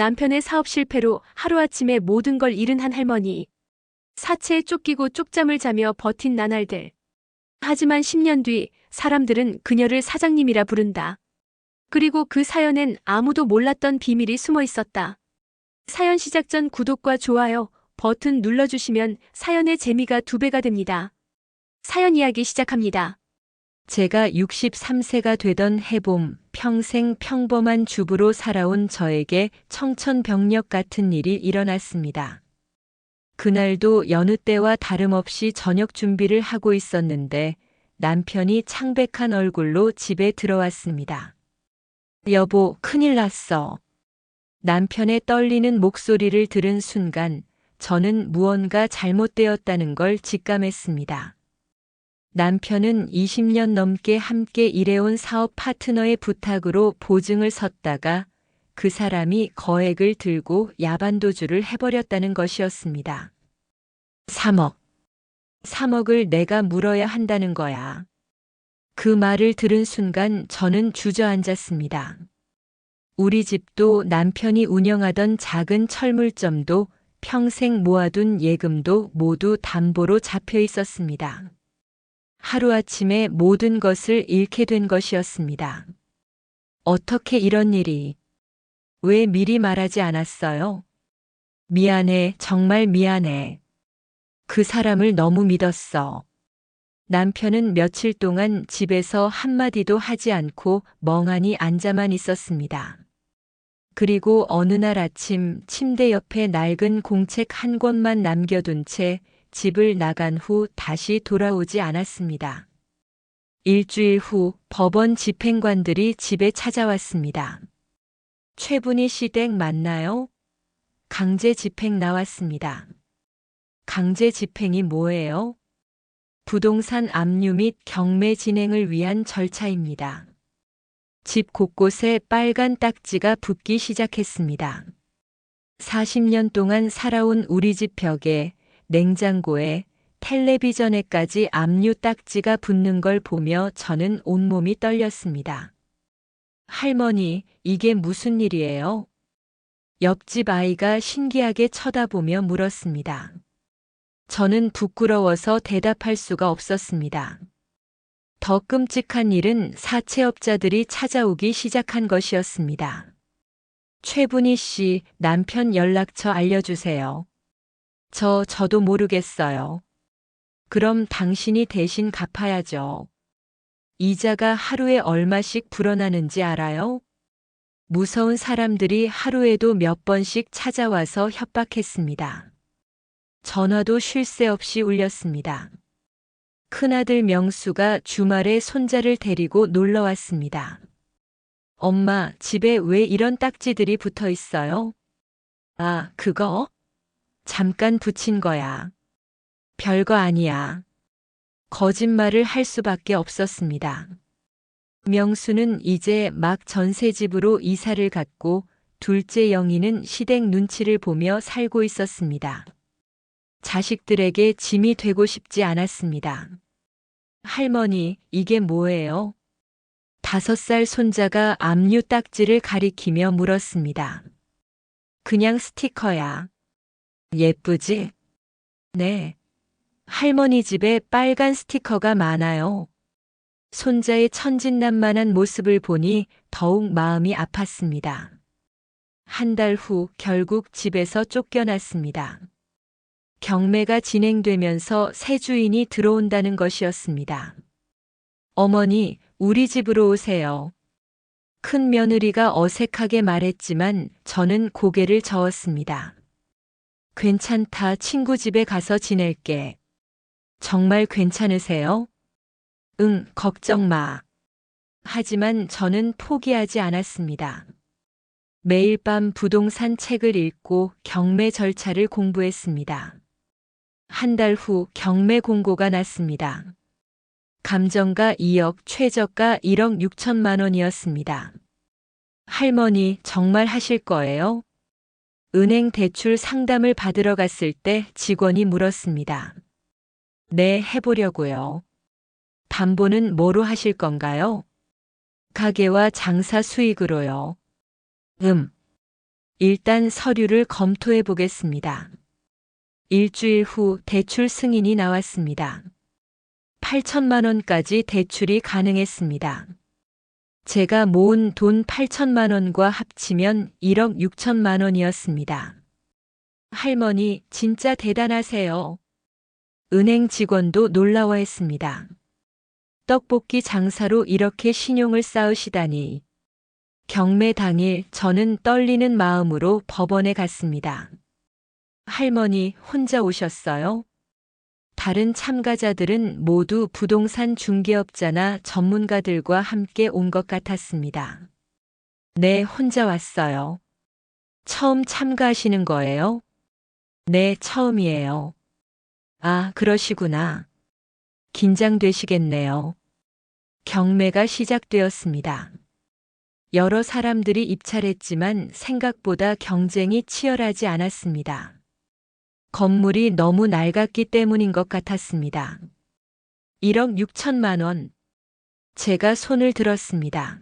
남편의 사업 실패로 하루아침에 모든 걸 잃은 한 할머니. 사채에 쫓기고 쪽잠을 자며 버틴 나날들. 하지만 10년 뒤 사람들은 그녀를 사장님이라 부른다. 그리고 그 사연엔 아무도 몰랐던 비밀이 숨어 있었다. 사연 시작 전 구독과 좋아요 버튼 눌러주시면 사연의 재미가 2배가 됩니다. 사연 이야기 시작합니다. 제가 63세가 되던 해봄, 평생 평범한 주부로 살아온 저에게 청천벽력 같은 일이 일어났습니다. 그날도 여느 때와 다름없이 저녁 준비를 하고 있었는데 남편이 창백한 얼굴로 집에 들어왔습니다. 여보, 큰일 났어. 남편의 떨리는 목소리를 들은 순간 저는 무언가 잘못되었다는 걸 직감했습니다. 남편은 20년 넘게 함께 일해온 사업 파트너의 부탁으로 보증을 섰다가 그 사람이 거액을 들고 야반도주를 해버렸다는 것이었습니다. 3억을 내가 물어야 한다는 거야. 그 말을 들은 순간 저는 주저앉았습니다. 우리 집도 남편이 운영하던 작은 철물점도 평생 모아둔 예금도 모두 담보로 잡혀 있었습니다. 하루아침에 모든 것을 잃게 된 것이었습니다. 어떻게 이런 일이? 왜 미리 말하지 않았어요? 미안해, 정말 미안해. 그 사람을 너무 믿었어. 남편은 며칠 동안 집에서 한마디도 하지 않고 멍하니 앉아만 있었습니다. 그리고 어느 날 아침 침대 옆에 낡은 공책 한 권만 남겨둔 채 집을 나간 후 다시 돌아오지 않았습니다. 일주일 후 법원 집행관들이 집에 찾아왔습니다. 최분희 씨 댁 맞나요? 강제 집행 나왔습니다. 강제 집행이 뭐예요? 부동산 압류 및 경매 진행을 위한 절차입니다. 집 곳곳에 빨간 딱지가 붙기 시작했습니다. 40년 동안 살아온 우리 집 벽에, 냉장고에, 텔레비전에까지 압류 딱지가 붙는 걸 보며 저는 온몸이 떨렸습니다. 할머니, 이게 무슨 일이에요? 옆집 아이가 신기하게 쳐다보며 물었습니다. 저는 부끄러워서 대답할 수가 없었습니다. 더 끔찍한 일은 사채업자들이 찾아오기 시작한 것이었습니다. 최분희 씨, 남편 연락처 알려주세요. 저도 모르겠어요. 그럼 당신이 대신 갚아야죠. 이자가 하루에 얼마씩 불어나는지 알아요? 무서운 사람들이 하루에도 몇 번씩 찾아와서 협박했습니다. 전화도 쉴 새 없이 울렸습니다. 큰아들 명수가 주말에 손자를 데리고 놀러 왔습니다. 엄마, 집에 왜 이런 딱지들이 붙어 있어요? 아, 그거? 잠깐 붙인 거야. 별거 아니야. 거짓말을 할 수밖에 없었습니다. 명수는 이제 막 전세집으로 이사를 갔고 둘째 영희는 시댁 눈치를 보며 살고 있었습니다. 자식들에게 짐이 되고 싶지 않았습니다. 할머니, 이게 뭐예요? 5살 손자가 압류 딱지를 가리키며 물었습니다. 그냥 스티커야. 예쁘지? 네. 할머니 집에 빨간 스티커가 많아요. 손자의 천진난만한 모습을 보니 더욱 마음이 아팠습니다. 한 달 후 결국 집에서 쫓겨났습니다. 경매가 진행되면서 새 주인이 들어온다는 것이었습니다. 어머니, 우리 집으로 오세요. 큰 며느리가 어색하게 말했지만 저는 고개를 저었습니다. 괜찮다, 친구 집에 가서 지낼게. 정말 괜찮으세요? 응, 걱정 마. 하지만 저는 포기하지 않았습니다. 매일 밤 부동산 책을 읽고 경매 절차를 공부했습니다. 한 달 후 경매 공고가 났습니다. 감정가 2억, 최저가 1억 6천만 원이었습니다. 할머니, 정말 하실 거예요? 은행 대출 상담을 받으러 갔을 때 직원이 물었습니다. 네, 해보려고요. 담보는 뭐로 하실 건가요? 가게와 장사 수익으로요. 일단 서류를 검토해 보겠습니다. 일주일 후 대출 승인이 나왔습니다. 8천만 원까지 대출이 가능했습니다. 제가 모은 돈 8천만 원과 합치면 1억 6천만 원이었습니다. 할머니, 진짜 대단하세요. 은행 직원도 놀라워했습니다. 떡볶이 장사로 이렇게 신용을 쌓으시다니. 경매 당일 저는 떨리는 마음으로 법원에 갔습니다. 할머니, 혼자 오셨어요? 다른 참가자들은 모두 부동산 중개업자나 전문가들과 함께 온 것 같았습니다. 네, 혼자 왔어요. 처음 참가하시는 거예요? 네, 처음이에요. 아, 그러시구나. 긴장되시겠네요. 경매가 시작되었습니다. 여러 사람들이 입찰했지만 생각보다 경쟁이 치열하지 않았습니다. 건물이 너무 낡았기 때문인 것 같았습니다. 1억 6천만 원. 제가 손을 들었습니다.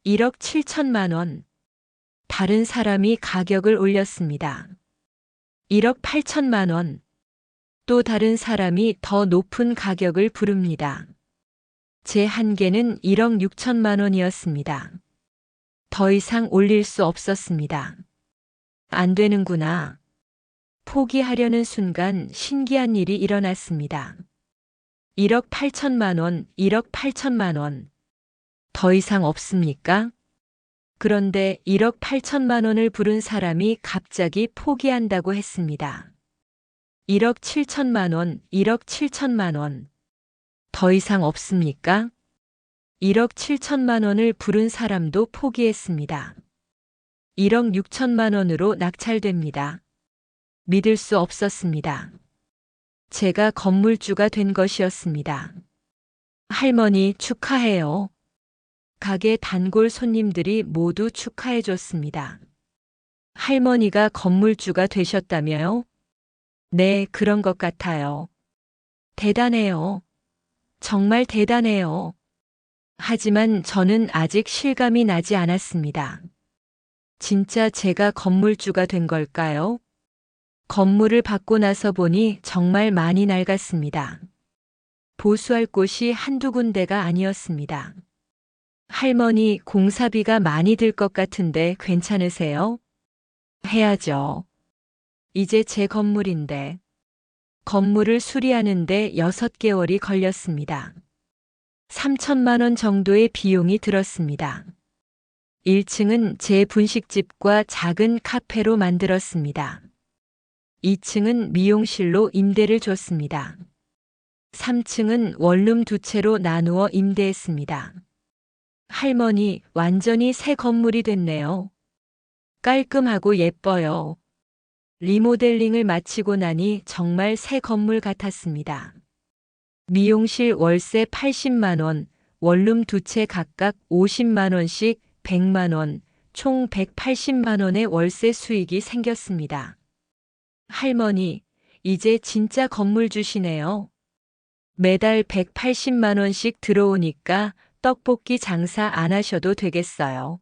1억 7천만 원. 다른 사람이 가격을 올렸습니다. 1억 8천만 원. 또 다른 사람이 더 높은 가격을 부릅니다. 제 한계는 1억 6천만 원이었습니다. 더 이상 올릴 수 없었습니다. 안 되는구나. 포기하려는 순간 신기한 일이 일어났습니다. 1억 8천만 원, 1억 8천만 원. 더 이상 없습니까? 그런데 1억 8천만 원을 부른 사람이 갑자기 포기한다고 했습니다. 1억 7천만 원, 1억 7천만 원. 더 이상 없습니까? 1억 7천만 원을 부른 사람도 포기했습니다. 1억 6천만 원으로 낙찰됩니다. 믿을 수 없었습니다. 제가 건물주가 된 것이었습니다. 할머니, 축하해요. 가게 단골 손님들이 모두 축하해 줬습니다. 할머니가 건물주가 되셨다며요? 네, 그런 것 같아요. 대단해요. 정말 대단해요. 하지만 저는 아직 실감이 나지 않았습니다. 진짜 제가 건물주가 된 걸까요? 건물을 받고 나서 보니 정말 많이 낡았습니다. 보수할 곳이 한두 군데가 아니었습니다. 할머니, 공사비가 많이 들 것 같은데 괜찮으세요? 해야죠. 이제 제 건물인데. 건물을 수리하는데 6개월이 걸렸습니다. 3천만 원 정도의 비용이 들었습니다. 1층은 제 분식집과 작은 카페로 만들었습니다. 2층은 미용실로 임대를 줬습니다. 3층은 원룸 2채로 나누어 임대했습니다. 할머니, 완전히 새 건물이 됐네요. 깔끔하고 예뻐요. 리모델링을 마치고 나니 정말 새 건물 같았습니다. 미용실 월세 80만 원, 원룸 2채 각각 50만 원씩 100만 원, 총 180만 원의 월세 수익이 생겼습니다. 할머니, 이제 진짜 건물 주시네요. 매달 180만 원씩 들어오니까 떡볶이 장사 안 하셔도 되겠어요.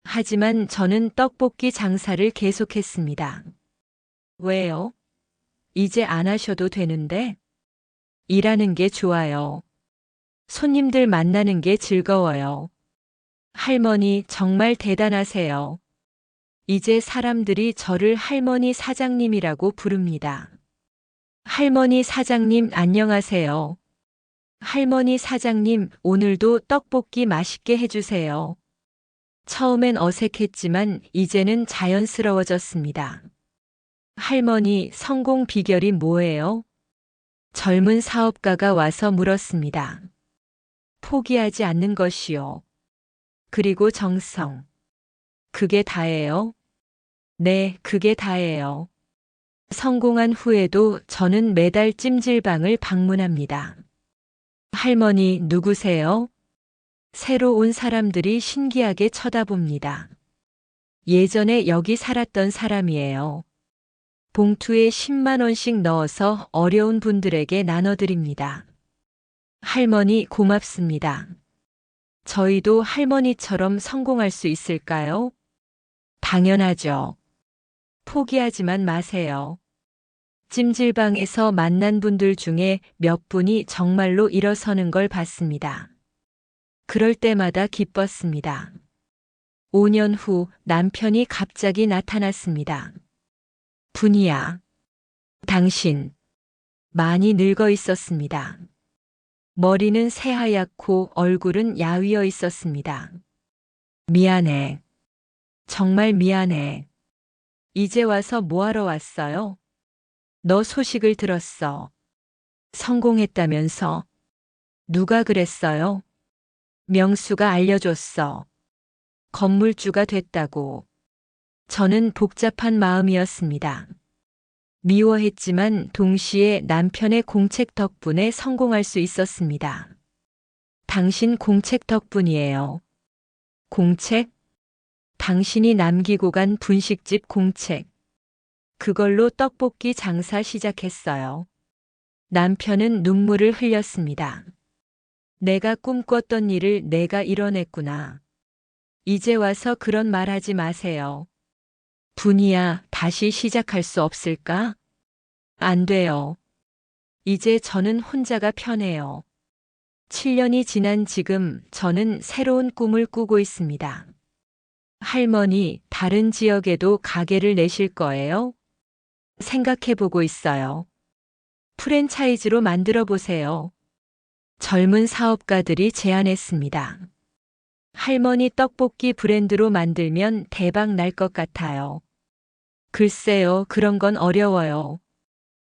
하지만 저는 떡볶이 장사를 계속했습니다. 왜요? 이제 안 하셔도 되는데? 일하는 게 좋아요. 손님들 만나는 게 즐거워요. 할머니, 정말 대단하세요. 이제 사람들이 저를 할머니 사장님이라고 부릅니다. 할머니 사장님, 안녕하세요. 할머니 사장님, 오늘도 떡볶이 맛있게 해주세요. 처음엔 어색했지만 이제는 자연스러워졌습니다. 할머니, 성공 비결이 뭐예요? 젊은 사업가가 와서 물었습니다. 포기하지 않는 것이요. 그리고 정성. 그게 다예요? 네, 그게 다예요. 성공한 후에도 저는 매달 찜질방을 방문합니다. 할머니, 누구세요? 새로 온 사람들이 신기하게 쳐다봅니다. 예전에 여기 살았던 사람이에요. 봉투에 10만 원씩 넣어서 어려운 분들에게 나눠드립니다. 할머니, 고맙습니다. 저희도 할머니처럼 성공할 수 있을까요? 당연하죠. 포기하지만 마세요. 찜질방에서 만난 분들 중에 몇 분이 정말로 일어서는 걸 봤습니다. 그럴 때마다 기뻤습니다. 5년 후 남편이 갑자기 나타났습니다. 분이야, 당신 많이 늙어 있었습니다. 머리는 새하얗고 얼굴은 야위어 있었습니다. 미안해. 정말 미안해. 이제 와서 뭐하러 왔어요? 너 소식을 들었어. 성공했다면서. 누가 그랬어요? 명수가 알려줬어. 건물주가 됐다고. 저는 복잡한 마음이었습니다. 미워했지만 동시에 남편의 공책 덕분에 성공할 수 있었습니다. 당신 공책 덕분이에요. 공책? 당신이 남기고 간 분식집 공책. 그걸로 떡볶이 장사 시작했어요. 남편은 눈물을 흘렸습니다. 내가 꿈꿨던 일을 내가 이뤄냈구나. 이제 와서 그런 말 하지 마세요. 분이야, 다시 시작할 수 없을까? 안 돼요. 이제 저는 혼자가 편해요. 7년이 지난 지금 저는 새로운 꿈을 꾸고 있습니다. 할머니, 다른 지역에도 가게를 내실 거예요? 생각해보고 있어요. 프랜차이즈로 만들어 보세요. 젊은 사업가들이 제안했습니다. 할머니 떡볶이 브랜드로 만들면 대박 날 것 같아요. 글쎄요, 그런 건 어려워요.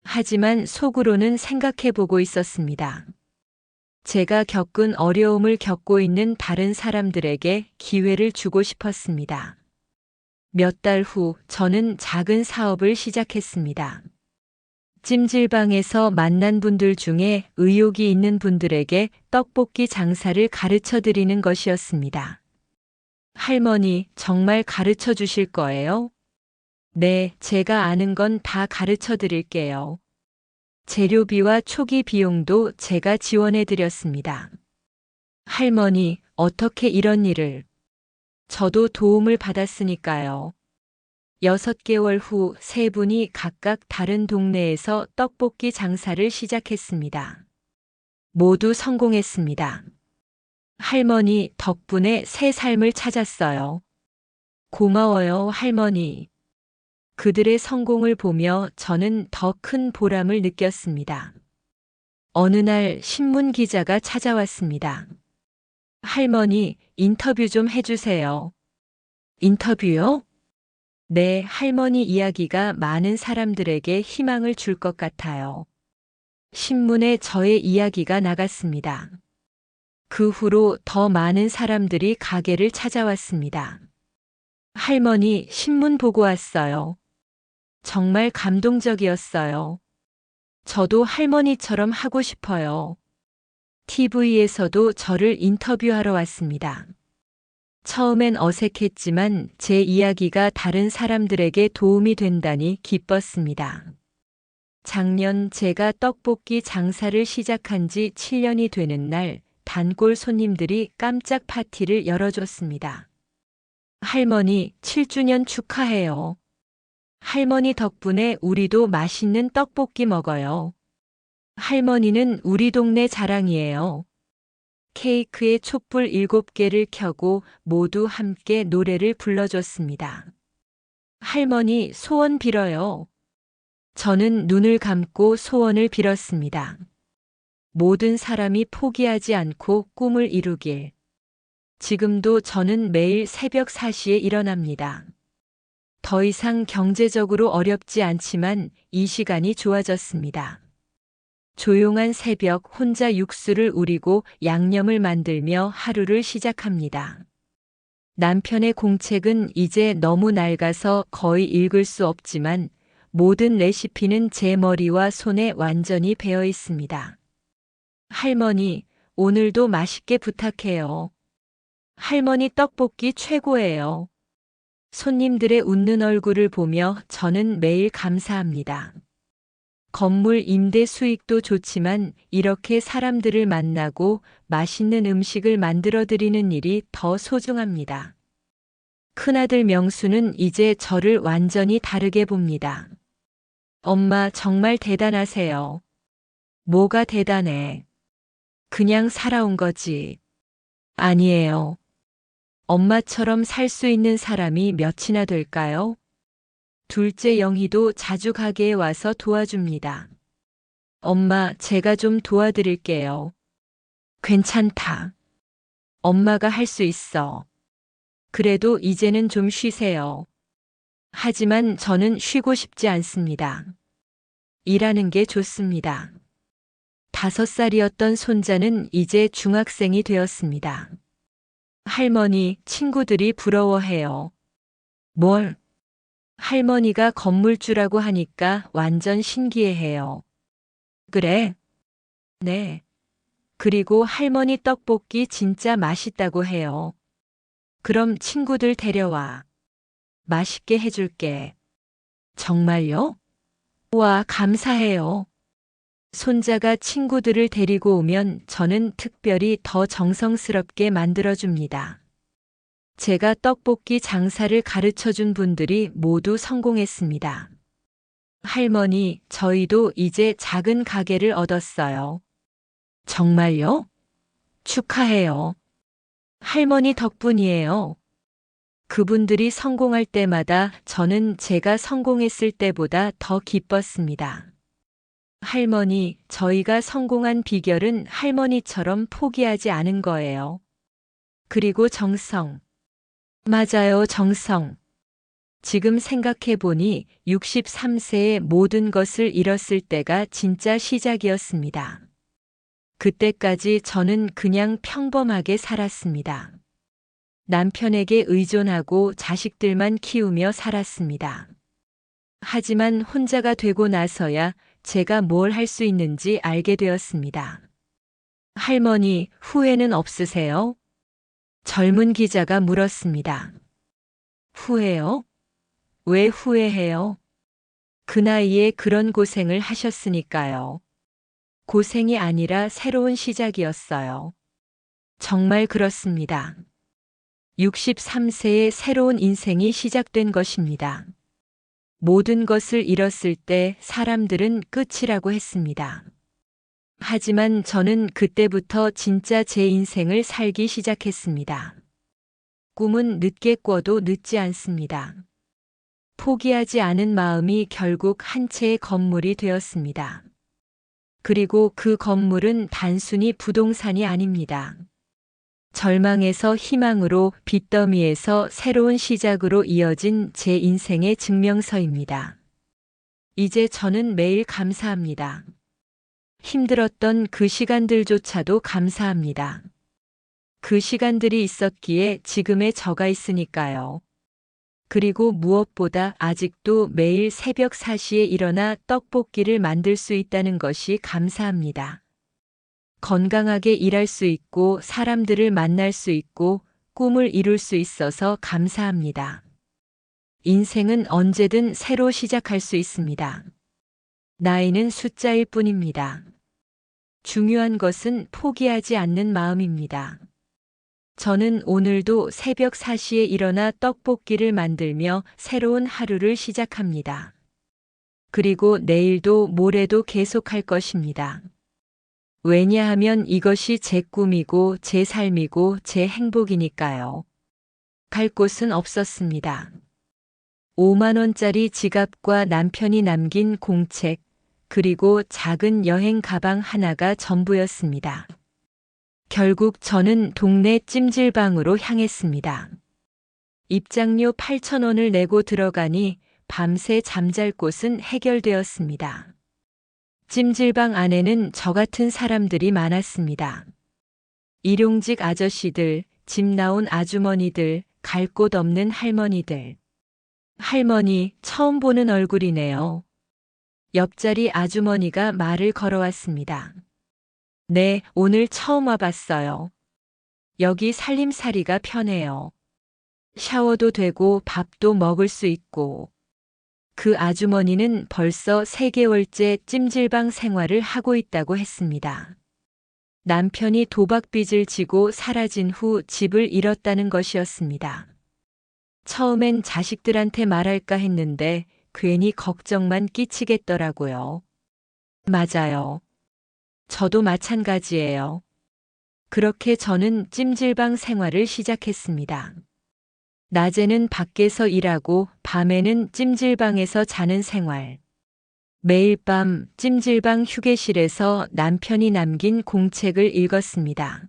하지만 속으로는 생각해보고 있었습니다. 제가 겪은 어려움을 겪고 있는 다른 사람들에게 기회를 주고 싶었습니다. 몇 달 후 저는 작은 사업을 시작했습니다. 찜질방에서 만난 분들 중에 의욕이 있는 분들에게 떡볶이 장사를 가르쳐 드리는 것이었습니다. 할머니, 정말 가르쳐 주실 거예요? 네, 제가 아는 건 다 가르쳐 드릴게요. 재료비와 초기 비용도 제가 지원해 드렸습니다. 할머니, 어떻게 이런 일을? 저도 도움을 받았으니까요. 6개월 후 3분이 각각 다른 동네에서 떡볶이 장사를 시작했습니다. 모두 성공했습니다. 할머니 덕분에 새 삶을 찾았어요. 고마워요, 할머니. 그들의 성공을 보며 저는 더 큰 보람을 느꼈습니다. 어느 날 신문 기자가 찾아왔습니다. 할머니, 인터뷰 좀 해주세요. 인터뷰요? 네, 할머니 이야기가 많은 사람들에게 희망을 줄 것 같아요. 신문에 저의 이야기가 나갔습니다. 그 후로 더 많은 사람들이 가게를 찾아왔습니다. 할머니, 신문 보고 왔어요. 정말 감동적이었어요. 저도 할머니처럼 하고 싶어요. TV에서도 저를 인터뷰하러 왔습니다. 처음엔 어색했지만 제 이야기가 다른 사람들에게 도움이 된다니 기뻤습니다. 작년 제가 떡볶이 장사를 시작한 지 7년이 되는 날 단골 손님들이 깜짝 파티를 열어줬습니다. 할머니, 7주년 축하해요. 할머니 덕분에 우리도 맛있는 떡볶이 먹어요. 할머니는 우리 동네 자랑이에요. 케이크에 촛불 7개를 켜고 모두 함께 노래를 불러줬습니다. 할머니, 소원 빌어요. 저는 눈을 감고 소원을 빌었습니다. 모든 사람이 포기하지 않고 꿈을 이루길. 지금도 저는 매일 새벽 4시에 일어납니다. 더 이상 경제적으로 어렵지 않지만 이 시간이 좋아졌습니다. 조용한 새벽 혼자 육수를 우리고 양념을 만들며 하루를 시작합니다. 남편의 공책은 이제 너무 낡아서 거의 읽을 수 없지만 모든 레시피는 제 머리와 손에 완전히 배어 있습니다. 할머니, 오늘도 맛있게 부탁해요. 할머니 떡볶이 최고예요. 손님들의 웃는 얼굴을 보며 저는 매일 감사합니다. 건물 임대 수익도 좋지만 이렇게 사람들을 만나고 맛있는 음식을 만들어 드리는 일이 더 소중합니다. 큰아들 명수는 이제 저를 완전히 다르게 봅니다. 엄마 정말 대단하세요. 뭐가 대단해? 그냥 살아온 거지. 아니에요. 엄마처럼 살 수 있는 사람이 몇이나 될까요? 둘째 영희도 자주 가게에 와서 도와줍니다. 엄마, 제가 좀 도와드릴게요. 괜찮다. 엄마가 할 수 있어. 그래도 이제는 좀 쉬세요. 하지만 저는 쉬고 싶지 않습니다. 일하는 게 좋습니다. 5살이었던 손자는 이제 중학생이 되었습니다. 할머니, 친구들이 부러워해요. 뭘? 할머니가 건물주라고 하니까 완전 신기해해요. 그래? 네. 그리고 할머니 떡볶이 진짜 맛있다고 해요. 그럼 친구들 데려와. 맛있게 해줄게. 정말요? 와, 감사해요. 손자가 친구들을 데리고 오면 저는 특별히 더 정성스럽게 만들어줍니다. 제가 떡볶이 장사를 가르쳐 준 분들이 모두 성공했습니다. 할머니, 저희도 이제 작은 가게를 얻었어요. 정말요? 축하해요. 할머니 덕분이에요. 그분들이 성공할 때마다 저는 제가 성공했을 때보다 더 기뻤습니다. 할머니, 저희가 성공한 비결은 할머니처럼 포기하지 않은 거예요. 그리고 정성. 맞아요, 정성. 지금 생각해보니 63세에 모든 것을 잃었을 때가 진짜 시작이었습니다. 그때까지 저는 그냥 평범하게 살았습니다. 남편에게 의존하고 자식들만 키우며 살았습니다. 하지만 혼자가 되고 나서야 제가 뭘 할 수 있는지 알게 되었습니다. 할머니, 후회는 없으세요? 젊은 기자가 물었습니다. 후회요? 왜 후회해요? 그 나이에 그런 고생을 하셨으니까요. 고생이 아니라 새로운 시작이었어요. 정말 그렇습니다. 63세의 새로운 인생이 시작된 것입니다. 모든 것을 잃었을 때 사람들은 끝이라고 했습니다. 하지만 저는 그때부터 진짜 제 인생을 살기 시작했습니다. 꿈은 늦게 꿔도 늦지 않습니다. 포기하지 않은 마음이 결국 한 채의 건물이 되었습니다. 그리고 그 건물은 단순히 부동산이 아닙니다. 절망에서 희망으로, 빚더미에서 새로운 시작으로 이어진 제 인생의 증명서입니다. 이제 저는 매일 감사합니다. 힘들었던 그 시간들조차도 감사합니다. 그 시간들이 있었기에 지금의 저가 있으니까요. 그리고 무엇보다 아직도 매일 새벽 4시에 일어나 떡볶이를 만들 수 있다는 것이 감사합니다. 건강하게 일할 수 있고 사람들을 만날 수 있고 꿈을 이룰 수 있어서 감사합니다. 인생은 언제든 새로 시작할 수 있습니다. 나이는 숫자일 뿐입니다. 중요한 것은 포기하지 않는 마음입니다. 저는 오늘도 새벽 4시에 일어나 떡볶이를 만들며 새로운 하루를 시작합니다. 그리고 내일도 모레도 계속할 것입니다. 왜냐하면 이것이 제 꿈이고 제 삶이고 제 행복이니까요. 갈 곳은 없었습니다. 5만 원짜리 지갑과 남편이 남긴 공책, 그리고 작은 여행 가방 하나가 전부였습니다. 결국 저는 동네 찜질방으로 향했습니다. 입장료 8,000원을 내고 들어가니 밤새 잠잘 곳은 해결되었습니다. 찜질방 안에는 저 같은 사람들이 많았습니다. 일용직 아저씨들, 집 나온 아주머니들, 갈 곳 없는 할머니들. 할머니, 처음 보는 얼굴이네요. 옆자리 아주머니가 말을 걸어왔습니다. 네, 오늘 처음 와봤어요. 여기 살림살이가 편해요. 샤워도 되고 밥도 먹을 수 있고. 그 아주머니는 벌써 3개월째 찜질방 생활을 하고 있다고 했습니다. 남편이 도박빚을 지고 사라진 후 집을 잃었다는 것이었습니다. 처음엔 자식들한테 말할까 했는데 괜히 걱정만 끼치겠더라고요. 맞아요. 저도 마찬가지예요. 그렇게 저는 찜질방 생활을 시작했습니다. 낮에는 밖에서 일하고 밤에는 찜질방에서 자는 생활. 매일 밤 찜질방 휴게실에서 남편이 남긴 공책을 읽었습니다.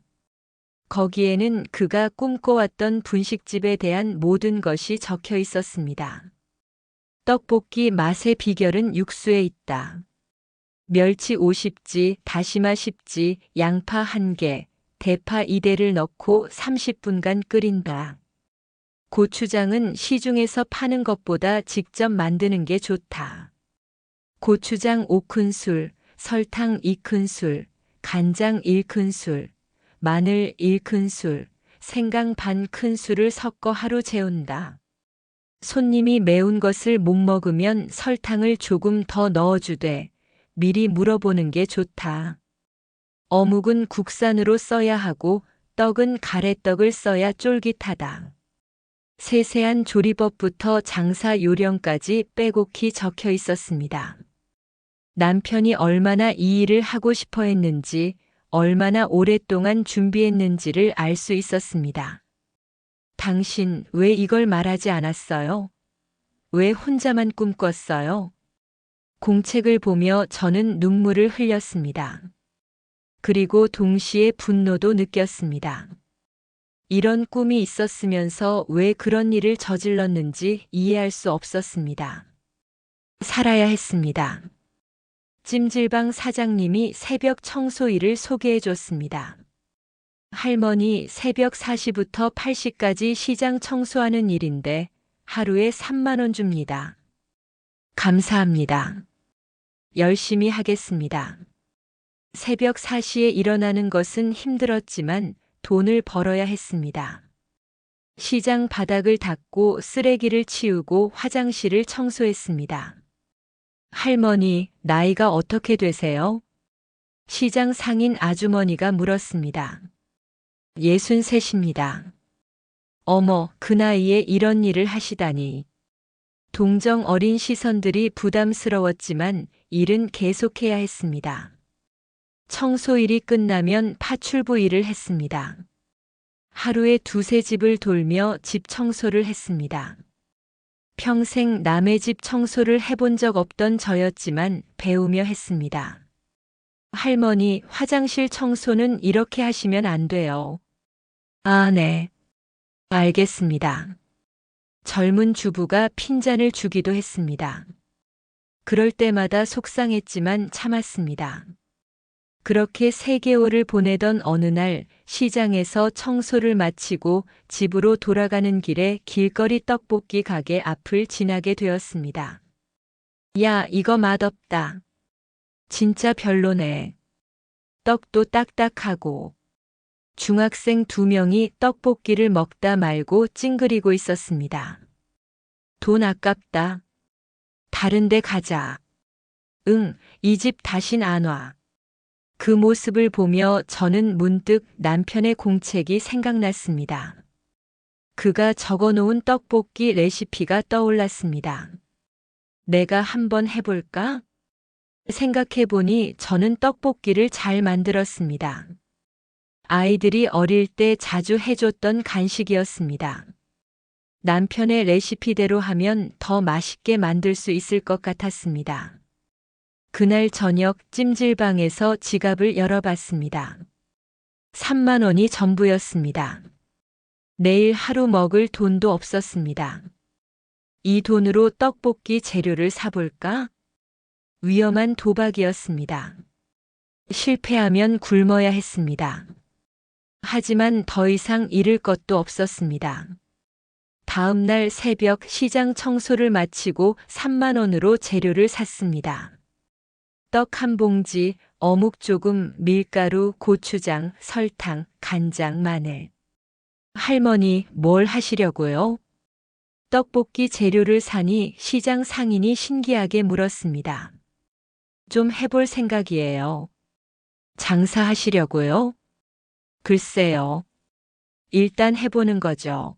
거기에는 그가 꿈꿔왔던 분식집에 대한 모든 것이 적혀 있었습니다. 떡볶이 맛의 비결은 육수에 있다. 멸치 50지, 다시마 10지, 양파 1개, 대파 2대를 넣고 30분간 끓인다. 고추장은 시중에서 파는 것보다 직접 만드는 게 좋다. 고추장 5큰술, 설탕 2큰술, 간장 1큰술, 마늘 1큰술, 생강 반 큰술을 섞어 하루 재운다. 손님이 매운 것을 못 먹으면 설탕을 조금 더 넣어주되 미리 물어보는 게 좋다. 어묵은 국산으로 써야 하고 떡은 가래떡을 써야 쫄깃하다. 세세한 조리법부터 장사 요령까지 빼곡히 적혀 있었습니다. 남편이 얼마나 이 일을 하고 싶어 했는지, 얼마나 오랫동안 준비했는지를 알 수 있었습니다. 당신 왜 이걸 말하지 않았어요? 왜 혼자만 꿈꿨어요? 공책을 보며 저는 눈물을 흘렸습니다. 그리고 동시에 분노도 느꼈습니다. 이런 꿈이 있었으면서 왜 그런 일을 저질렀는지 이해할 수 없었습니다. 살아야 했습니다. 찜질방 사장님이 새벽 청소 일을 소개해 줬습니다. 할머니 새벽 4시부터 8시까지 시장 청소하는 일인데 하루에 3만 원 줍니다. 감사합니다. 열심히 하겠습니다. 새벽 4시에 일어나는 것은 힘들었지만 돈을 벌어야 했습니다. 시장 바닥을 닦고 쓰레기를 치우고 화장실을 청소했습니다. 할머니, 나이가 어떻게 되세요? 시장 상인 아주머니가 물었습니다. 63입니다. 어머, 그 나이에 이런 일을 하시다니. 동정 어린 시선들이 부담스러웠지만 일은 계속해야 했습니다. 청소일이 끝나면 파출부 일을 했습니다. 하루에 2~3집을 돌며 집 청소를 했습니다. 평생 남의 집 청소를 해본 적 없던 저였지만 배우며 했습니다. 할머니, 화장실 청소는 이렇게 하시면 안 돼요. 아, 네. 알겠습니다. 젊은 주부가 핀잔을 주기도 했습니다. 그럴 때마다 속상했지만 참았습니다. 그렇게 3개월을 보내던 어느 날 시장에서 청소를 마치고 집으로 돌아가는 길에 길거리 떡볶이 가게 앞을 지나게 되었습니다. 야, 이거 맛없다. 진짜 별로네. 떡도 딱딱하고. 중학생 2명이 떡볶이를 먹다 말고 찡그리고 있었습니다. 돈 아깝다. 다른 데 가자. 응, 이 집 다신 안 와. 그 모습을 보며 저는 문득 남편의 공책이 생각났습니다. 그가 적어놓은 떡볶이 레시피가 떠올랐습니다. 내가 한번 해볼까? 생각해보니 저는 떡볶이를 잘 만들었습니다. 아이들이 어릴 때 자주 해줬던 간식이었습니다. 남편의 레시피대로 하면 더 맛있게 만들 수 있을 것 같았습니다. 그날 저녁 찜질방에서 지갑을 열어봤습니다. 3만 원이 전부였습니다. 내일 하루 먹을 돈도 없었습니다. 이 돈으로 떡볶이 재료를 사볼까? 위험한 도박이었습니다. 실패하면 굶어야 했습니다. 하지만 더 이상 잃을 것도 없었습니다. 다음 날 새벽 시장 청소를 마치고 3만 원으로 재료를 샀습니다. 떡 한 봉지, 어묵 조금, 밀가루, 고추장, 설탕, 간장, 마늘. 할머니, 뭘 하시려고요? 떡볶이 재료를 사니 시장 상인이 신기하게 물었습니다. 좀 해볼 생각이에요. 장사하시려고요? 글쎄요. 일단 해보는 거죠.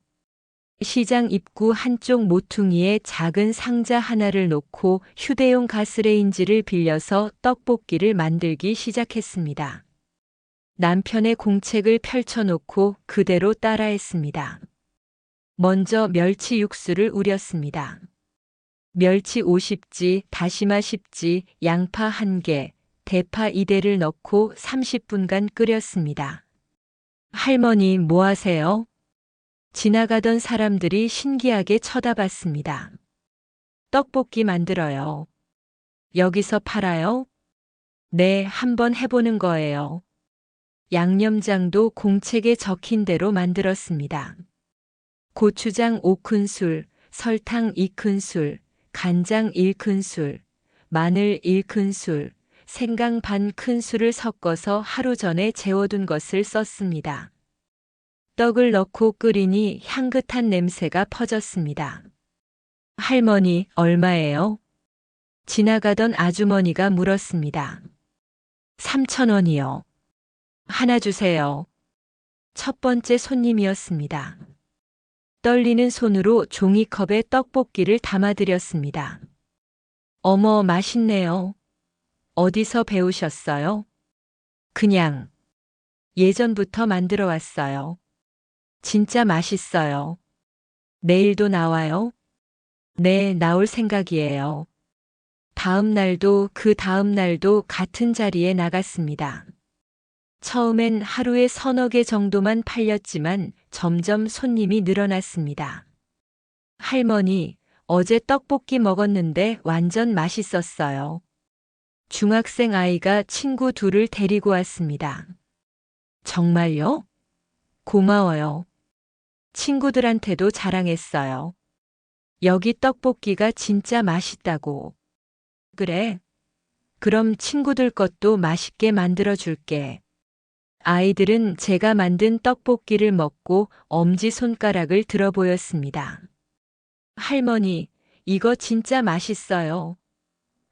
시장 입구 한쪽 모퉁이에 작은 상자 하나를 놓고 휴대용 가스레인지를 빌려서 떡볶이를 만들기 시작했습니다. 남편의 공책을 펼쳐놓고 그대로 따라했습니다. 먼저 멸치 육수를 우렸습니다. 멸치 50지, 다시마 10지, 양파 1개, 대파 2대를 넣고 30분간 끓였습니다. 할머니, 뭐 하세요? 지나가던 사람들이 신기하게 쳐다봤습니다. 떡볶이 만들어요. 여기서 팔아요? 네, 한번 해보는 거예요. 양념장도 공책에 적힌 대로 만들었습니다. 고추장 5큰술, 설탕 2큰술, 간장 1큰술, 마늘 1큰술, 생강 반 큰술을 섞어서 하루 전에 재워둔 것을 썼습니다. 떡을 넣고 끓이니 향긋한 냄새가 퍼졌습니다. 할머니, 얼마예요? 지나가던 아주머니가 물었습니다. 3,000원이요. 하나 주세요. 첫 번째 손님이었습니다. 떨리는 손으로 종이컵에 떡볶이를 담아드렸습니다. 어머, 맛있네요. 어디서 배우셨어요? 그냥 예전부터 만들어 왔어요. 진짜 맛있어요. 내일도 나와요? 네, 나올 생각이에요. 다음 날도 그 다음 날도 같은 자리에 나갔습니다. 처음엔 하루에 서너 개 정도만 팔렸지만 점점 손님이 늘어났습니다. 할머니, 어제 떡볶이 먹었는데 완전 맛있었어요. 중학생 아이가 친구 둘을 데리고 왔습니다. 정말요? 고마워요. 친구들한테도 자랑했어요. 여기 떡볶이가 진짜 맛있다고. 그래? 그럼 친구들 것도 맛있게 만들어 줄게. 아이들은 제가 만든 떡볶이를 먹고 엄지손가락을 들어 보였습니다. 할머니, 이거 진짜 맛있어요.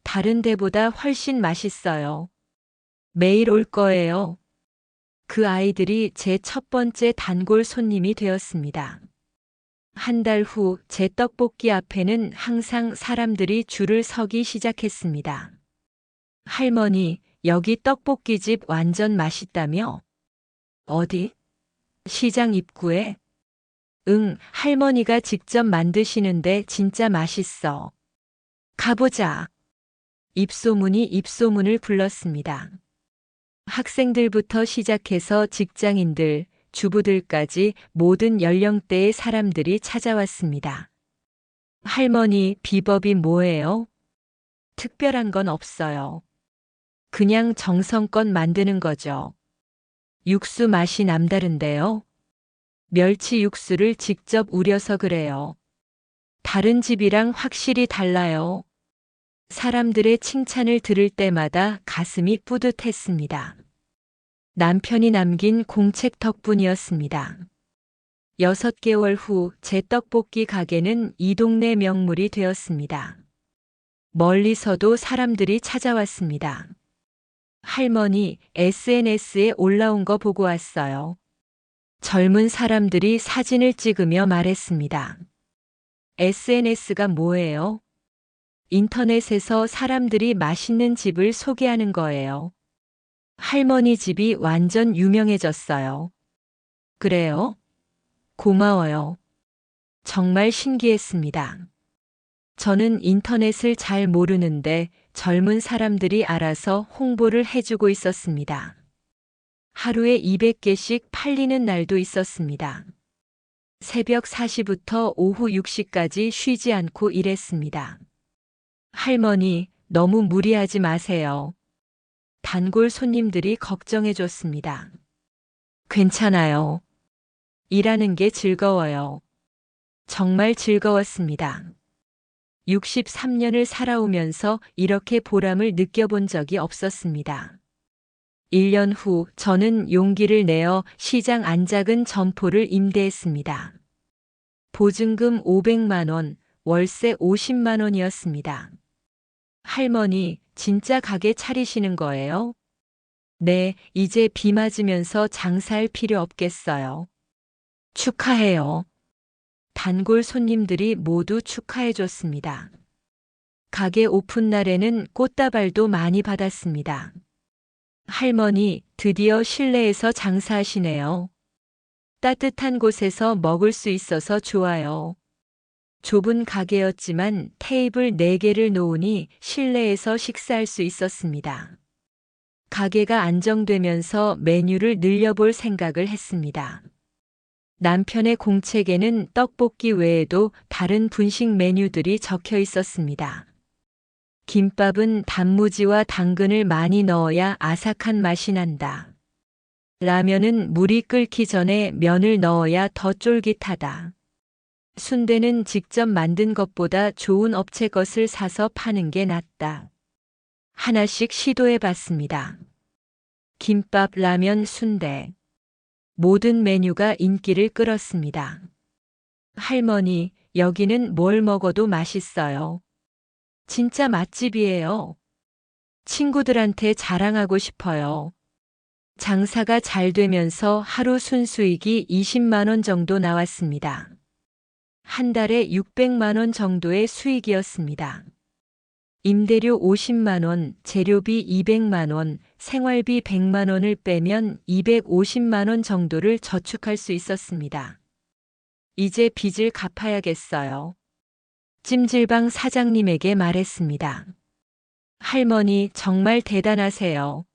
다른 데보다 훨씬 맛있어요. 매일 올 거예요. 그 아이들이 제 첫 번째 단골 손님이 되었습니다. 한 달 후 제 떡볶이 앞에는 항상 사람들이 줄을 서기 시작했습니다. 할머니, 여기 떡볶이집 완전 맛있다며? 어디? 시장 입구에? 응, 할머니가 직접 만드시는데 진짜 맛있어. 가보자. 입소문이 입소문을 불렀습니다. 학생들부터 시작해서 직장인들, 주부들까지 모든 연령대의 사람들이 찾아왔습니다. 할머니, 비법이 뭐예요? 특별한 건 없어요. 그냥 정성껏 만드는 거죠. 육수 맛이 남다른데요. 멸치 육수를 직접 우려서 그래요. 다른 집이랑 확실히 달라요. 사람들의 칭찬을 들을 때마다 가슴이 뿌듯했습니다. 남편이 남긴 공책 덕분이었습니다. 6개월 후 제 떡볶이 가게는 이 동네 명물이 되었습니다. 멀리서도 사람들이 찾아왔습니다. 할머니, SNS에 올라온 거 보고 왔어요. 젊은 사람들이 사진을 찍으며 말했습니다. SNS가 뭐예요? 인터넷에서 사람들이 맛있는 집을 소개하는 거예요. 할머니 집이 완전 유명해졌어요. 그래요? 고마워요. 정말 신기했습니다. 저는 인터넷을 잘 모르는데 젊은 사람들이 알아서 홍보를 해주고 있었습니다. 하루에 200개씩 팔리는 날도 있었습니다. 새벽 4시부터 오후 6시까지 쉬지 않고 일했습니다. 할머니, 너무 무리하지 마세요. 단골 손님들이 걱정해 줬습니다. 괜찮아요. 일하는 게 즐거워요. 정말 즐거웠습니다. 63년을 살아오면서 이렇게 보람을 느껴본 적이 없었습니다. 1년 후 저는 용기를 내어 시장 안작은 점포를 임대했습니다. 보증금 500만 원, 월세 50만 원이었습니다. 할머니, 진짜 가게 차리시는 거예요? 네, 이제 비 맞으면서 장사할 필요 없겠어요. 축하해요. 단골 손님들이 모두 축하해 줬습니다. 가게 오픈 날에는 꽃다발도 많이 받았습니다. 할머니, 드디어 실내에서 장사하시네요. 따뜻한 곳에서 먹을 수 있어서 좋아요. 좁은 가게였지만 테이블 4개를 놓으니 실내에서 식사할 수 있었습니다. 가게가 안정되면서 메뉴를 늘려볼 생각을 했습니다. 남편의 공책에는 떡볶이 외에도 다른 분식 메뉴들이 적혀 있었습니다. 김밥은 단무지와 당근을 많이 넣어야 아삭한 맛이 난다. 라면은 물이 끓기 전에 면을 넣어야 더 쫄깃하다. 순대는 직접 만든 것보다 좋은 업체 것을 사서 파는 게 낫다. 하나씩 시도해 봤습니다. 김밥, 라면, 순대. 모든 메뉴가 인기를 끌었습니다. 할머니, 여기는 뭘 먹어도 맛있어요. 진짜 맛집이에요. 친구들한테 자랑하고 싶어요. 장사가 잘 되면서 하루 순수익이 20만 원 정도 나왔습니다. 한 달에 600만 원 정도의 수익이었습니다. 임대료 50만 원, 재료비 200만 원, 생활비 100만 원을 빼면 250만 원 정도를 저축할 수 있었습니다. 이제 빚을 갚아야겠어요. 찜질방 사장님에게 말했습니다. 할머니, 정말 대단하세요.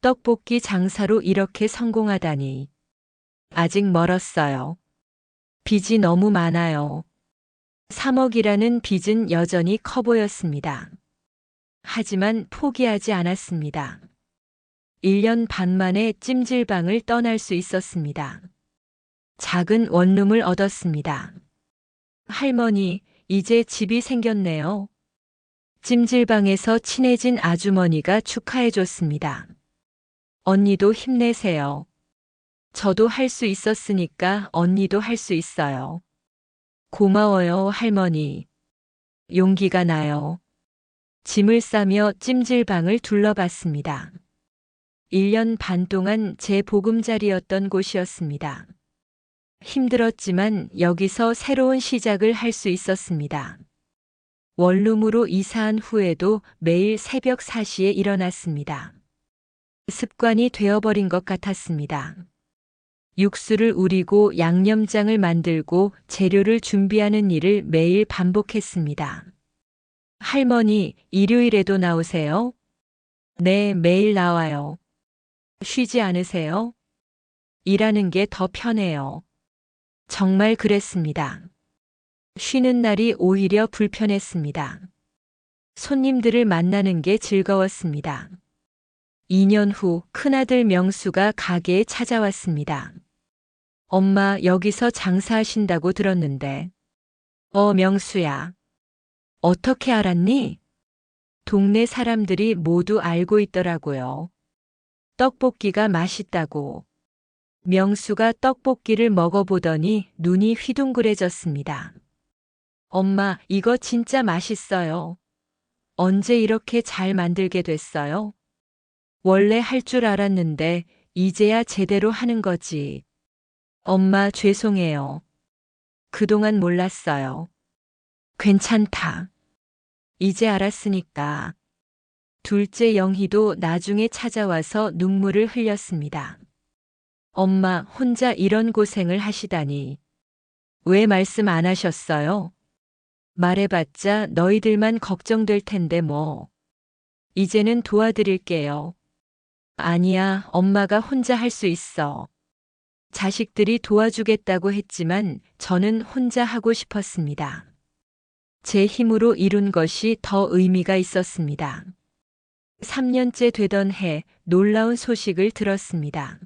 떡볶이 장사로 이렇게 성공하다니. 아직 멀었어요. 빚이 너무 많아요. 3억이라는 빚은 여전히 커 보였습니다. 하지만 포기하지 않았습니다. 1년 반 만에 찜질방을 떠날 수 있었습니다. 작은 원룸을 얻었습니다. 할머니, 이제 집이 생겼네요. 찜질방에서 친해진 아주머니가 축하해 줬습니다. 언니도 힘내세요. 저도 할 수 있었으니까 언니도 할 수 있어요. 고마워요, 할머니. 용기가 나요. 짐을 싸며 찜질방을 둘러봤습니다. 1년 반 동안 제 보금자리였던 곳이었습니다. 힘들었지만 여기서 새로운 시작을 할 수 있었습니다. 원룸으로 이사한 후에도 매일 새벽 4시에 일어났습니다. 습관이 되어버린 것 같았습니다. 육수를 우리고 양념장을 만들고 재료를 준비하는 일을 매일 반복했습니다. 할머니, 일요일에도 나오세요? 네, 매일 나와요. 쉬지 않으세요? 일하는 게 더 편해요. 정말 그랬습니다. 쉬는 날이 오히려 불편했습니다. 손님들을 만나는 게 즐거웠습니다. 2년 후 큰아들 명수가 가게에 찾아왔습니다. 엄마, 여기서 장사하신다고 들었는데. 명수야. 어떻게 알았니? 동네 사람들이 모두 알고 있더라고요. 떡볶이가 맛있다고. 명수가 떡볶이를 먹어보더니 눈이 휘둥그레졌습니다. 엄마, 이거 진짜 맛있어요. 언제 이렇게 잘 만들게 됐어요? 원래 할 줄 알았는데 이제야 제대로 하는 거지. 엄마, 죄송해요. 그동안 몰랐어요. 괜찮다. 이제 알았으니까. 둘째 영희도 나중에 찾아와서 눈물을 흘렸습니다. 엄마, 혼자 이런 고생을 하시다니. 왜 말씀 안 하셨어요? 말해봤자 너희들만 걱정될 텐데 뭐. 이제는 도와드릴게요. 아니야, 엄마가 혼자 할 수 있어. 자식들이 도와주겠다고 했지만 저는 혼자 하고 싶었습니다. 제 힘으로 이룬 것이 더 의미가 있었습니다. 3년째 되던 해 놀라운 소식을 들었습니다.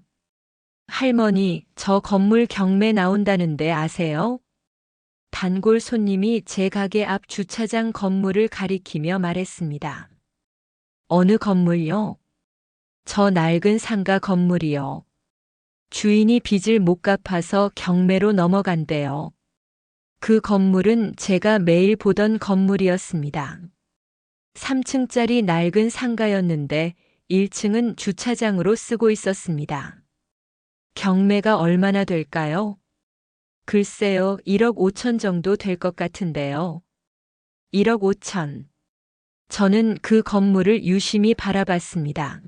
할머니, 저 건물 경매 나온다는데 아세요? 단골 손님이 제 가게 앞 주차장 건물을 가리키며 말했습니다. 어느 건물요? 저 낡은 상가 건물이요. 주인이 빚을 못 갚아서 경매로 넘어간대요. 그 건물은 제가 매일 보던 건물이었습니다. 3층짜리 낡은 상가였는데 1층은 주차장으로 쓰고 있었습니다. 경매가 얼마나 될까요? 글쎄요, 1억 5천 정도 될 것 같은데요. 1억 5천. 저는 그 건물을 유심히 바라봤습니다.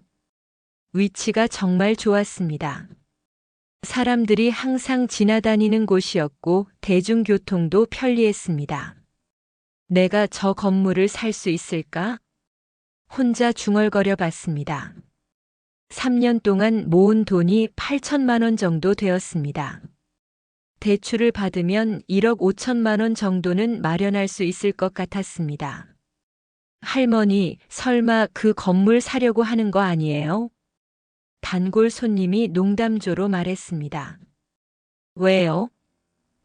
위치가 정말 좋았습니다. 사람들이 항상 지나다니는 곳이었고 대중교통도 편리했습니다. 내가 저 건물을 살 수 있을까? 혼자 중얼거려 봤습니다. 3년 동안 모은 돈이 8천만 원 정도 되었습니다. 대출을 받으면 1억 5천만 원 정도는 마련할 수 있을 것 같았습니다. 할머니, 설마 그 건물 사려고 하는 거 아니에요? 단골 손님이 농담조로 말했습니다. 왜요?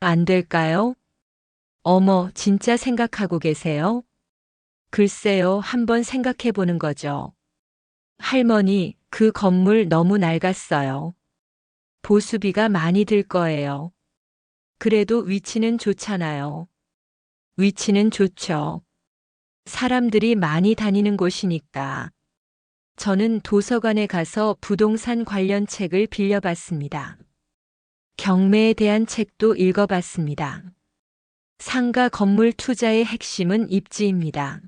안 될까요? 어머, 진짜 생각하고 계세요? 글쎄요, 한번 생각해 보는 거죠. 할머니, 그 건물 너무 낡았어요. 보수비가 많이 들 거예요. 그래도 위치는 좋잖아요. 위치는 좋죠. 사람들이 많이 다니는 곳이니까. 저는 도서관에 가서 부동산 관련 책을 빌려봤습니다. 경매에 대한 책도 읽어봤습니다. 상가 건물 투자의 핵심은 입지입니다.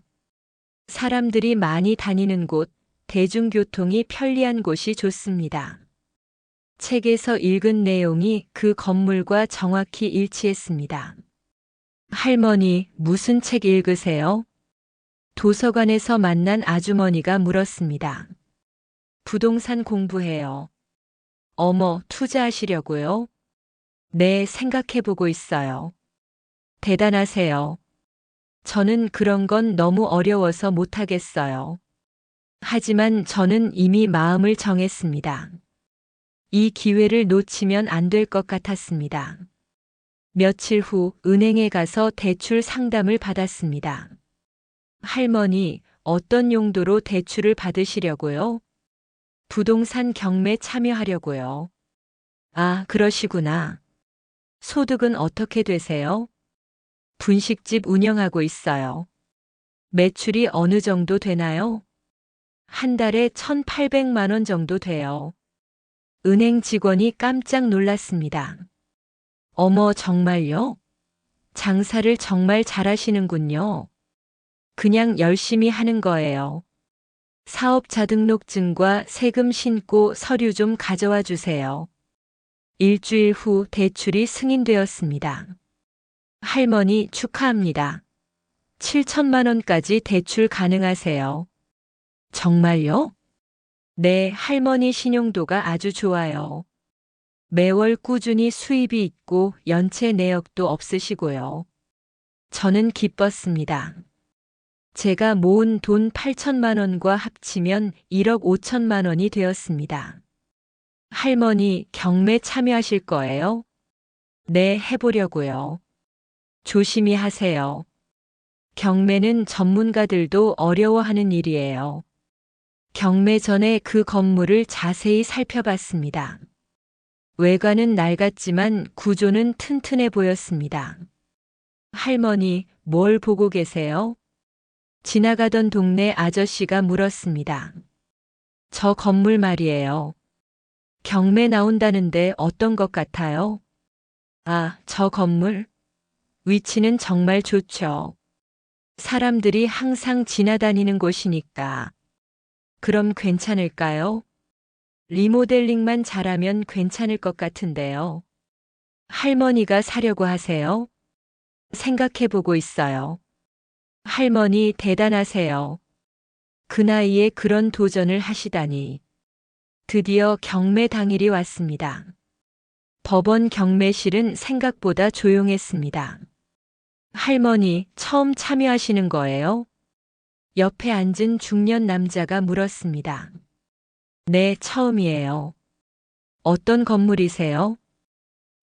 사람들이 많이 다니는 곳, 대중교통이 편리한 곳이 좋습니다. 책에서 읽은 내용이 그 건물과 정확히 일치했습니다. 할머니, 무슨 책 읽으세요? 도서관에서 만난 아주머니가 물었습니다. 부동산 공부해요. 어머, 투자하시려고요? 네, 생각해보고 있어요. 대단하세요. 저는 그런 건 너무 어려워서 못하겠어요. 하지만 저는 이미 마음을 정했습니다. 이 기회를 놓치면 안 될 것 같았습니다. 며칠 후 은행에 가서 대출 상담을 받았습니다. 할머니, 어떤 용도로 대출을 받으시려고요? 부동산 경매 참여하려고요. 아, 그러시구나. 소득은 어떻게 되세요? 분식집 운영하고 있어요. 매출이 어느 정도 되나요? 한 달에 1,800만 원 정도 돼요. 은행 직원이 깜짝 놀랐습니다. 어머, 정말요? 장사를 정말 잘하시는군요. 그냥 열심히 하는 거예요. 사업자 등록증과 세금 신고 서류 좀 가져와 주세요. 일주일 후 대출이 승인되었습니다. 할머니 축하합니다. 7천만 원까지 대출 가능하세요. 정말요? 네, 할머니 신용도가 아주 좋아요. 매월 꾸준히 수입이 있고 연체 내역도 없으시고요. 저는 기뻤습니다. 제가 모은 돈 8천만 원과 합치면 1억 5천만 원이 되었습니다. 할머니, 경매 참여하실 거예요? 네, 해보려고요. 조심히 하세요. 경매는 전문가들도 어려워하는 일이에요. 경매 전에 그 건물을 자세히 살펴봤습니다. 외관은 낡았지만 구조는 튼튼해 보였습니다. 할머니, 뭘 보고 계세요? 지나가던 동네 아저씨가 물었습니다. 저 건물 말이에요. 경매 나온다는데 어떤 것 같아요? 아, 저 건물? 위치는 정말 좋죠. 사람들이 항상 지나다니는 곳이니까. 그럼 괜찮을까요? 리모델링만 잘하면 괜찮을 것 같은데요. 할머니가 사려고 하세요? 생각해보고 있어요. 할머니 대단하세요. 그 나이에 그런 도전을 하시다니. 드디어 경매 당일이 왔습니다. 법원 경매실은 생각보다 조용했습니다. 할머니, 처음 참여하시는 거예요? 옆에 앉은 중년 남자가 물었습니다. 네, 처음이에요. 어떤 건물이세요?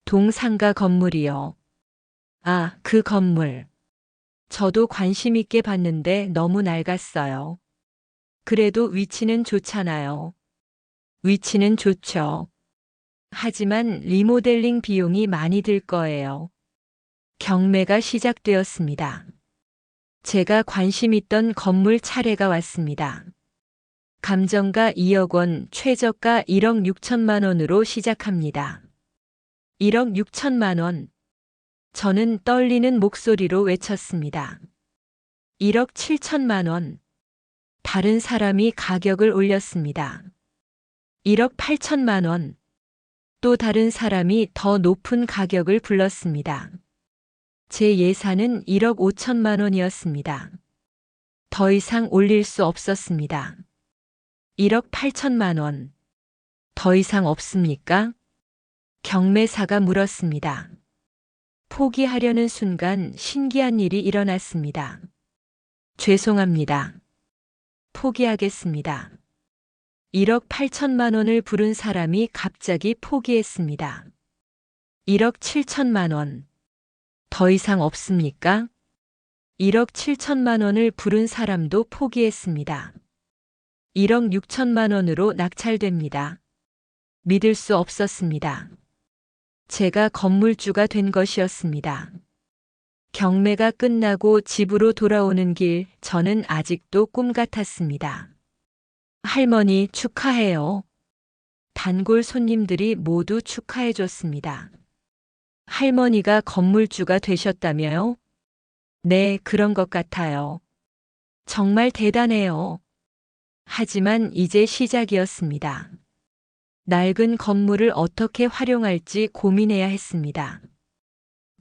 동상가 건물이요. 아, 그 건물. 저도 관심 있게 봤는데 너무 낡았어요. 그래도 위치는 좋잖아요. 위치는 좋죠. 하지만 리모델링 비용이 많이 들 거예요. 경매가 시작되었습니다. 제가 관심 있던 건물 차례가 왔습니다. 감정가 2억 원, 최저가 1억 6천만 원으로 시작합니다. 1억 6천만 원. 저는 떨리는 목소리로 외쳤습니다. 1억 7천만 원. 다른 사람이 가격을 올렸습니다. 1억 8천만 원. 또 다른 사람이 더 높은 가격을 불렀습니다. 제 예산은 1억 5천만 원이었습니다. 더 이상 올릴 수 없었습니다. 1억 8천만 원. 더 이상 없습니까? 경매사가 물었습니다. 포기하려는 순간 신기한 일이 일어났습니다. 죄송합니다. 포기하겠습니다. 1억 8천만 원을 부른 사람이 갑자기 포기했습니다. 1억 7천만 원. 더 이상 없습니까? 1억 7천만 원을 부른 사람도 포기했습니다. 1억 6천만 원으로 낙찰됩니다. 믿을 수 없었습니다. 제가 건물주가 된 것이었습니다. 경매가 끝나고 집으로 돌아오는 길, 저는 아직도 꿈 같았습니다. 할머니 축하해요. 단골 손님들이 모두 축하해 줬습니다. 할머니가 건물주가 되셨다며요? 네, 그런 것 같아요. 정말 대단해요. 하지만 이제 시작이었습니다. 낡은 건물을 어떻게 활용할지 고민해야 했습니다.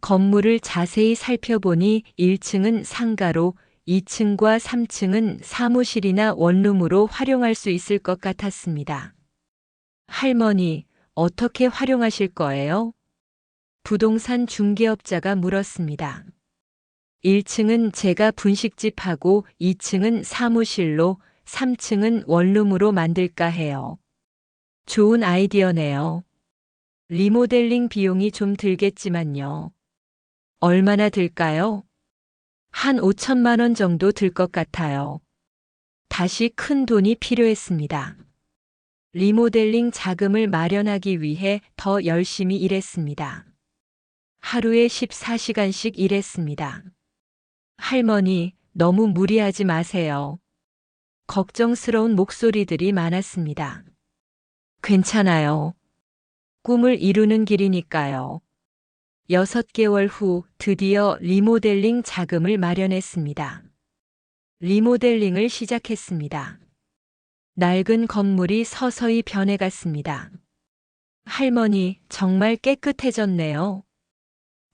건물을 자세히 살펴보니 1층은 상가로 2층과 3층은 사무실이나 원룸으로 활용할 수 있을 것 같았습니다. 할머니, 어떻게 활용하실 거예요? 부동산 중개업자가 물었습니다. 1층은 제가 분식집하고 2층은 사무실로 3층은 원룸으로 만들까 해요. 좋은 아이디어네요. 리모델링 비용이 좀 들겠지만요. 얼마나 들까요? 한 5천만 원 정도 들 것 같아요. 다시 큰 돈이 필요했습니다. 리모델링 자금을 마련하기 위해 더 열심히 일했습니다. 하루에 14시간씩 일했습니다. 할머니, 너무 무리하지 마세요. 걱정스러운 목소리들이 많았습니다. 괜찮아요. 꿈을 이루는 길이니까요. 6개월 후 드디어 리모델링 자금을 마련했습니다. 리모델링을 시작했습니다. 낡은 건물이 서서히 변해갔습니다. 할머니, 정말 깨끗해졌네요.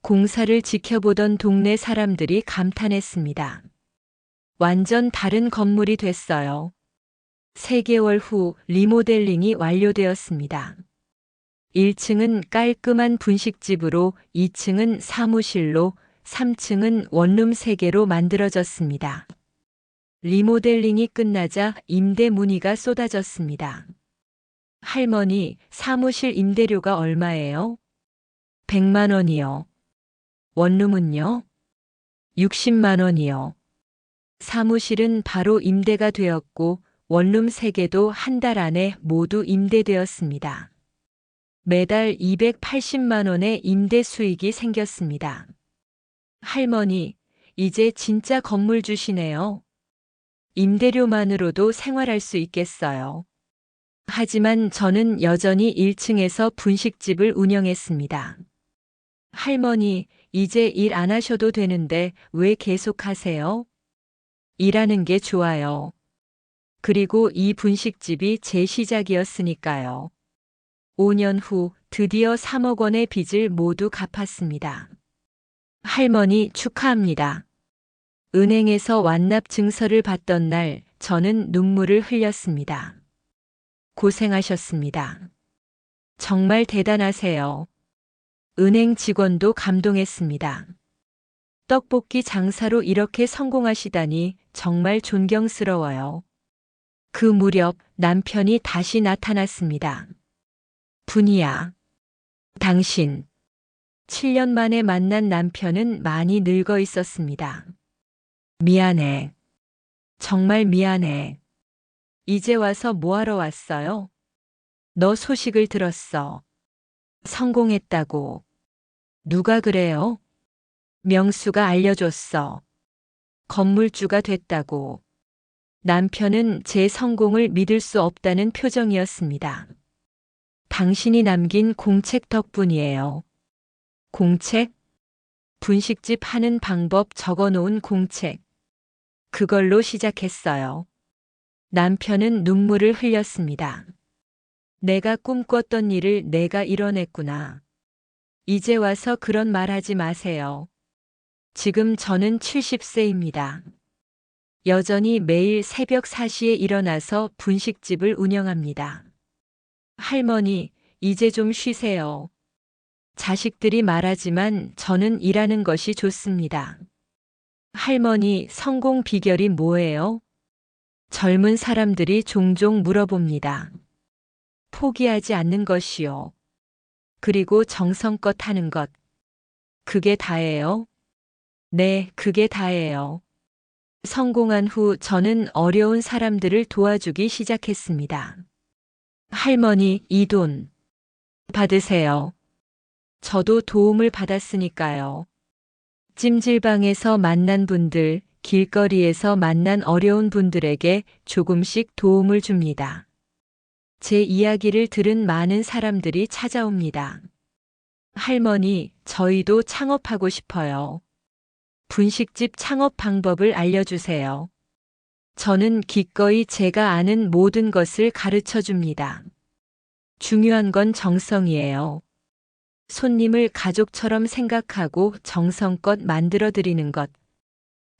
공사를 지켜보던 동네 사람들이 감탄했습니다. 완전 다른 건물이 됐어요. 3개월 후 리모델링이 완료되었습니다. 1층은 깔끔한 분식집으로 2층은 사무실로 3층은 원룸 3개로 만들어졌습니다. 리모델링이 끝나자 임대 문의가 쏟아졌습니다. 할머니, 사무실 임대료가 얼마예요? 100만 원이요. 원룸은요? 60만 원이요. 사무실은 바로 임대가 되었고 원룸 3개도 한 달 안에 모두 임대되었습니다. 매달 280만 원의 임대 수익이 생겼습니다. 할머니, 이제 진짜 건물 주시네요. 임대료만으로도 생활할 수 있겠어요. 하지만 저는 여전히 1층에서 분식집을 운영했습니다. 할머니, 이제 일 안 하셔도 되는데 왜 계속 하세요? 일하는 게 좋아요. 그리고 이 분식집이 제 시작이었으니까요. 5년 후 드디어 3억 원의 빚을 모두 갚았습니다. 할머니 축하합니다. 은행에서 완납 증서를 받던 날 저는 눈물을 흘렸습니다. 고생하셨습니다. 정말 대단하세요. 은행 직원도 감동했습니다. 떡볶이 장사로 이렇게 성공하시다니 정말 존경스러워요. 그 무렵 남편이 다시 나타났습니다. 분이야. 당신. 7년 만에 만난 남편은 많이 늙어 있었습니다. 미안해. 정말 미안해. 이제 와서 뭐하러 왔어요? 너 소식을 들었어. 성공했다고. 누가 그래요? 명수가 알려줬어. 건물주가 됐다고. 남편은 제 성공을 믿을 수 없다는 표정이었습니다. 당신이 남긴 공책 덕분이에요. 공책? 분식집 하는 방법 적어 놓은 공책. 그걸로 시작했어요. 남편은 눈물을 흘렸습니다. 내가 꿈꿨던 일을 내가 이뤄냈구나. 이제 와서 그런 말 하지 마세요. 지금 저는 70세입니다. 여전히 매일 새벽 4시에 일어나서 분식집을 운영합니다. 할머니, 이제 좀 쉬세요. 자식들이 말하지만 저는 일하는 것이 좋습니다. 할머니, 성공 비결이 뭐예요? 젊은 사람들이 종종 물어봅니다. 포기하지 않는 것이요. 그리고 정성껏 하는 것. 그게 다예요? 네, 그게 다예요. 성공한 후 저는 어려운 사람들을 도와주기 시작했습니다. 할머니, 이 돈 받으세요. 저도 도움을 받았으니까요. 찜질방에서 만난 분들, 길거리에서 만난 어려운 분들에게 조금씩 도움을 줍니다. 제 이야기를 들은 많은 사람들이 찾아옵니다. 할머니, 저희도 창업하고 싶어요. 분식집 창업 방법을 알려주세요. 저는 기꺼이 제가 아는 모든 것을 가르쳐 줍니다. 중요한 건 정성이에요. 손님을 가족처럼 생각하고 정성껏 만들어 드리는 것.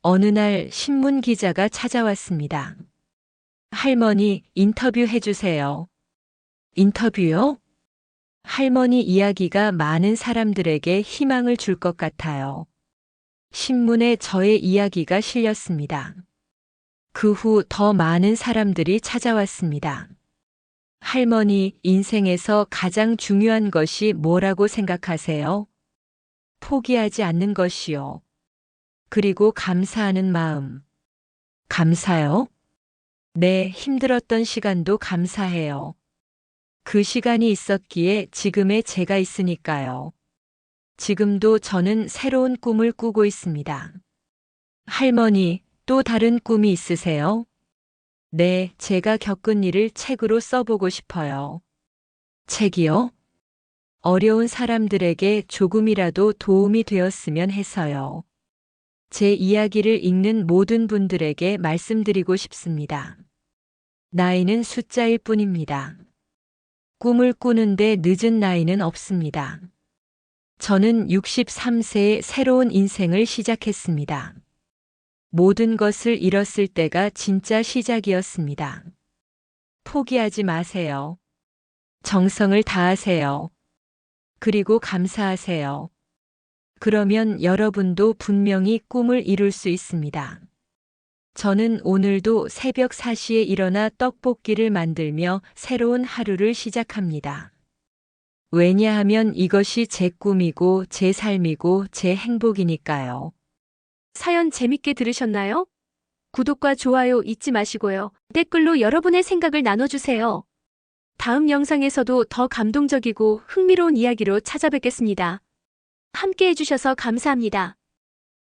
어느 날 신문 기자가 찾아왔습니다. 할머니, 인터뷰 해주세요. 인터뷰요? 할머니 이야기가 많은 사람들에게 희망을 줄 것 같아요. 신문에 저의 이야기가 실렸습니다. 그 후 더 많은 사람들이 찾아왔습니다. 할머니, 인생에서 가장 중요한 것이 뭐라고 생각하세요? 포기하지 않는 것이요. 그리고 감사하는 마음. 감사요? 네, 힘들었던 시간도 감사해요. 그 시간이 있었기에 지금의 제가 있으니까요. 지금도 저는 새로운 꿈을 꾸고 있습니다. 할머니, 또 다른 꿈이 있으세요? 네, 제가 겪은 일을 책으로 써보고 싶어요. 책이요? 어려운 사람들에게 조금이라도 도움이 되었으면 해서요. 제 이야기를 읽는 모든 분들에게 말씀드리고 싶습니다. 나이는 숫자일 뿐입니다. 꿈을 꾸는데 늦은 나이는 없습니다. 저는 63세에 새로운 인생을 시작했습니다. 모든 것을 잃었을 때가 진짜 시작이었습니다. 포기하지 마세요. 정성을 다하세요. 그리고 감사하세요. 그러면 여러분도 분명히 꿈을 이룰 수 있습니다. 저는 오늘도 새벽 4시에 일어나 떡볶이를 만들며 새로운 하루를 시작합니다. 왜냐하면 이것이 제 꿈이고 제 삶이고 제 행복이니까요. 사연 재밌게 들으셨나요? 구독과 좋아요 잊지 마시고요. 댓글로 여러분의 생각을 나눠주세요. 다음 영상에서도 더 감동적이고 흥미로운 이야기로 찾아뵙겠습니다. 함께 해주셔서 감사합니다.